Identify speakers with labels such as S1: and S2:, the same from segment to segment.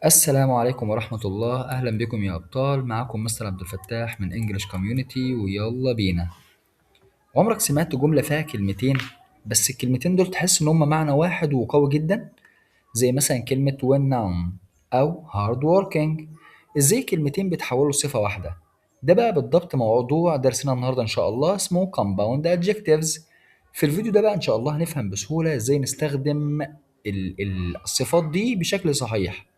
S1: السلام عليكم ورحمة الله، أهلا بكم يا أبطال. معكم مستر عبد الفتاح من انجلش كوميونيتي، ويلا بينا. عمرك سمعت جملة فيها كلمتين بس الكلمتين دول تحس إن هما معنى واحد وقوي جدا؟ زي مثلا كلمة when noun أو hard working. إزاي كلمتين بيتحولوا لصفة واحدة؟ ده بقى بالضبط موضوع درسنا النهاردة إن شاء الله، اسمه compound adjectives. في الفيديو ده بقى إن شاء الله هنفهم بسهولة إزاي نستخدم الصفات دي بشكل صحيح،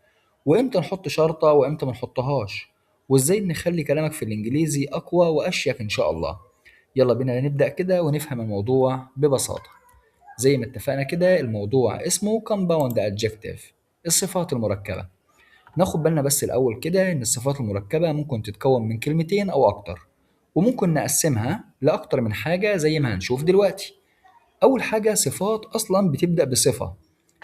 S1: وإمتى نحط شرطة وإمتى ما نحطهاش، وإزاي نخلي كلامك في الإنجليزي أقوى وأشيك إن شاء الله. يلا بينا نبدأ كده ونفهم الموضوع ببساطة. زي ما اتفقنا كده الموضوع اسمه compound adjective، الصفات المركبة. ناخد بالنا بس الأول كده إن الصفات المركبة ممكن تتكون من كلمتين أو أكتر، وممكن نقسمها لأكتر من حاجة زي ما هنشوف دلوقتي. أول حاجة صفات أصلا بتبدأ بصفة،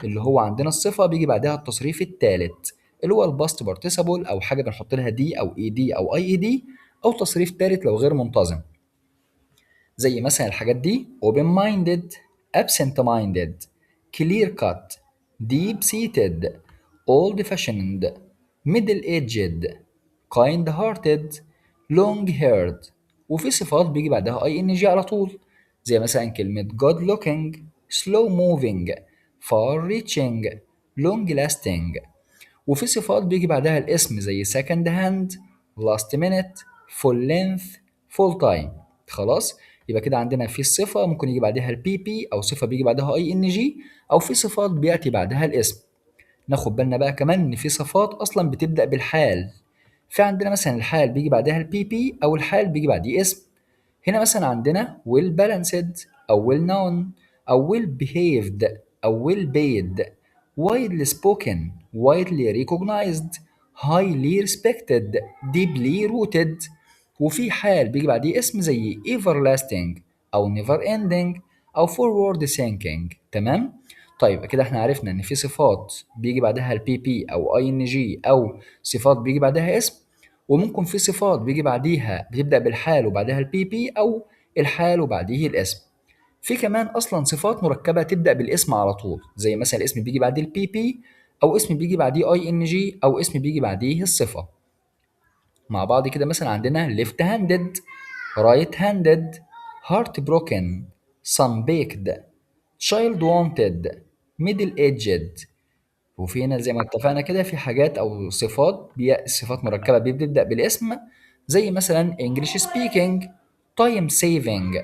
S1: اللي هو عندنا الصفة بيجي بعدها التصريف التالت اللي هو الباست بارتيسيبل، أو حاجة بنحط لها دي أو اي دي أو اي اي دي، أو تصريف تالت لو غير منتظم. زي مثلا الحاجات دي open minded, absent minded, clear cut, deep seated, old fashioned, middle aged, kind hearted, long haired. وفي صفات بيجي بعدها اي ان جي على طول، زي مثلا كلمة good looking, slow moving, far reaching, long lasting. وفي صفات بيجي بعدها الاسم زي second hand, last minute, full length, full time. خلاص، يبقى كده عندنا في الصفة ممكن يجي بعدها البي بي أو صفة بيجي بعدها اي ان جي، أو في صفات بيأتي بعدها الاسم. ناخد بالنا بقى كمان إن في صفات أصلا بتبدأ بالحال. في عندنا مثلا الحال بيجي بعدها البي بي أو الحال بيجي بعديه اسم. هنا مثلا عندنا well balanced أو well known أو well behaved أو well paid، widely spoken, widely recognized, highly respected, deeply rooted. وفي حال بيجي بعديه اسم زي everlasting أو never ending أو forward thinking. تمام؟ طيب كده احنا عرفنا ان في صفات بيجي بعدها البي بي او اي ان جي، او صفات بيجي بعدها اسم، وممكن في صفات بيجي بعديها بتبدأ بالحال وبعدها البي بي، أو الحال وبعديه الاسم. في كمان أصلا صفات مركبة تبدأ بالاسم على طول، زي مثلا الاسم بيجي بعديه البي بي، أو اسم بيجي بعديه اي ان جي، أو اسم بيجي بعديه الصفة. مع بعض كده مثلا عندنا left handed, right handed, heart broken, sun baked, child wanted, middle aged. وفي هنا زي ما اتفقنا كده في حاجات او صفات صفات مركبه بتبدا بالاسم، زي مثلا English speaking, time saving,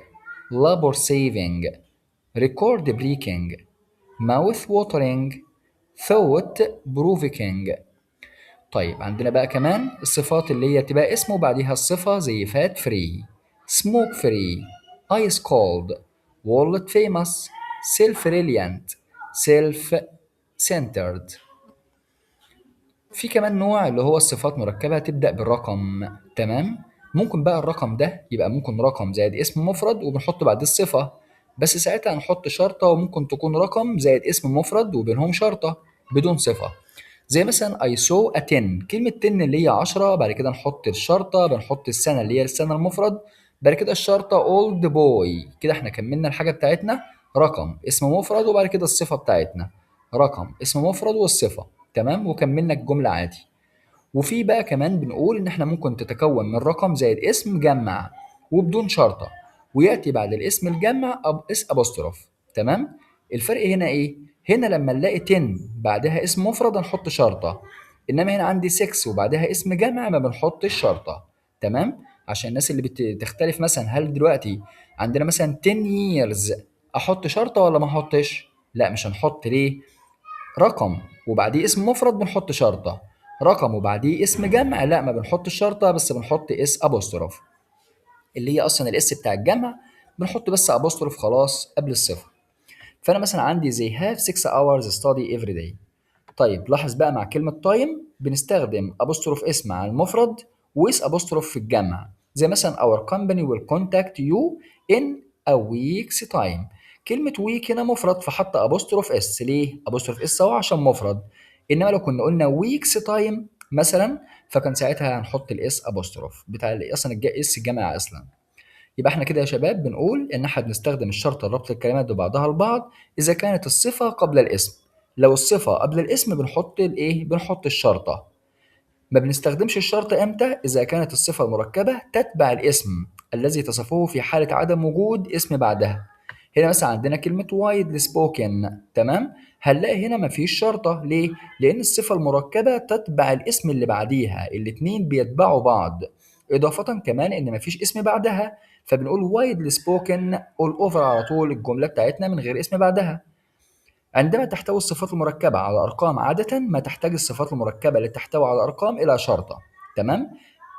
S1: labor saving, record breaking, mouth watering, thought provoking. طيب عندنا بقى كمان الصفات اللي هي تبقى اسم وبعديها الصفة، زي fat free, smoke free, ice cold, world famous, self reliant, self centered. في كمان نوع اللي هو الصفات مركبة تبدأ بالرقم. تمام، ممكن بقى الرقم ده يبقى ممكن رقم زائد اسم مفرد وبنحط بعد الصفة، بس ساعتها هنحط شرطة، وممكن تكون رقم زائد اسم مفرد وبينهم شرطة بدون صفة. زي مثلا I saw a 10، كلمة 10 اللي هي 10، بعد كده نحط الشرطة، بنحط السنة اللي هي السنة المفرد، بعد كده الشرطة old boy. كده احنا كملنا الحاجة بتاعتنا، رقم اسم مفرد وبعد كده الصفة بتاعتنا، رقم اسم مفرد والصفة. تمام، وكملنا الجملة عادي. وفي بقى كمان بنقول إن إحنا ممكن تتكون من رقم زائد اسم جمع وبدون شرطة، ويأتي بعد الاسم الجمع اس أبوستروف. تمام، الفرق هنا إيه؟ هنا لما نلاقي 10 بعدها اسم مفرد هنحط شرطة، إنما هنا عندي 6 وبعدها اسم جمع ما بنحطش شرطة. تمام، عشان الناس اللي بتختلف مثلا، هل دلوقتي عندنا مثلا 10 years أحط شرطة ولا ما أحطش؟ لا مش هنحط. ليه؟ رقم وبعديه اسم مفرد بنحط شرطة، رقم وبعديه اسم جمع لا ما بنحطش شرطة، بس بنحط اس ابوستروف، اللي هي اصلا الاس بتاع الجمع بنحط بس ابوستروف خلاص قبل الصفر. فانا مثلا عندي زي have 6 hours study every day. طيب لاحظ بقى مع كلمة تايم بنستخدم ابوستروف اس مع المفرد واس ابوستروف في الجمع، زي مثلا our company will contact you in a week's time. كلمة week هنا مفرد فحط ابوستروف اس. ليه؟ ابوستروف اس اهو عشان مفرد، انما لو كنا قلنا week's time مثلا فكان ساعتها هنحط الاس ابوستروف بتاع اصلا اس الجمع اصلا. يبقى احنا كده يا شباب بنقول ان احنا بنستخدم الشرط لربط الكلمات ببعضها البعض اذا كانت الصفة قبل الاسم، لو الصفة قبل الاسم بنحط الايه؟ بنحط الشرطة. ما بنستخدمش الشرط إمتى؟ إذا كانت الصفة المركبة تتبع الاسم الذي تصفه في حالة عدم وجود اسم بعدها. هنا مثلا عندنا كلمة widely spoken، تمام؟ هنلاقي هنا مفيش شرطة، ليه؟ لأن الصفة المركبة تتبع الاسم اللي بعديها، الاتنين بيتبعوا بعض، إضافة كمان إن مفيش اسم بعدها، فبنقول widely spoken all over على طول الجملة بتاعتنا من غير اسم بعدها. عندما تحتوي الصفات المركبة على أرقام عادة ما تحتاج الصفات المركبة اللي تحتوي على أرقام إلى شرطة، تمام؟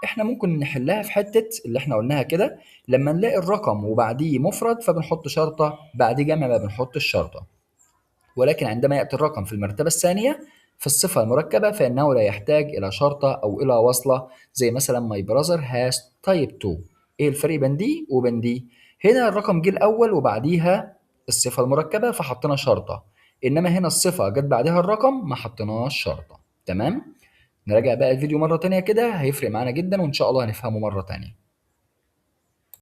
S1: إحنا ممكن نحلها في حتة اللي إحنا قلناها كده، لما نلاقي الرقم وبعديه مفرد فبنحط شرطة، بعد جمع ما بنحط الشرطة. ولكن عندما يأتي الرقم في المرتبة الثانية في الصفة المركبة فإنه لا يحتاج إلى شرطة أو إلى وصلة، زي مثلا my brother has type 2. إيه الفرق بين دي وبين دي؟ هنا الرقم جه الأول وبعديها الصفة المركبة فحطينا شرطة، إنما هنا الصفة جت بعدها الرقم ما حطيناش شرطة، تمام؟ نراجع بقى الفيديو مرة تانية كده هيفرق معانا جدا وإن شاء الله هنفهمه مرة تانية.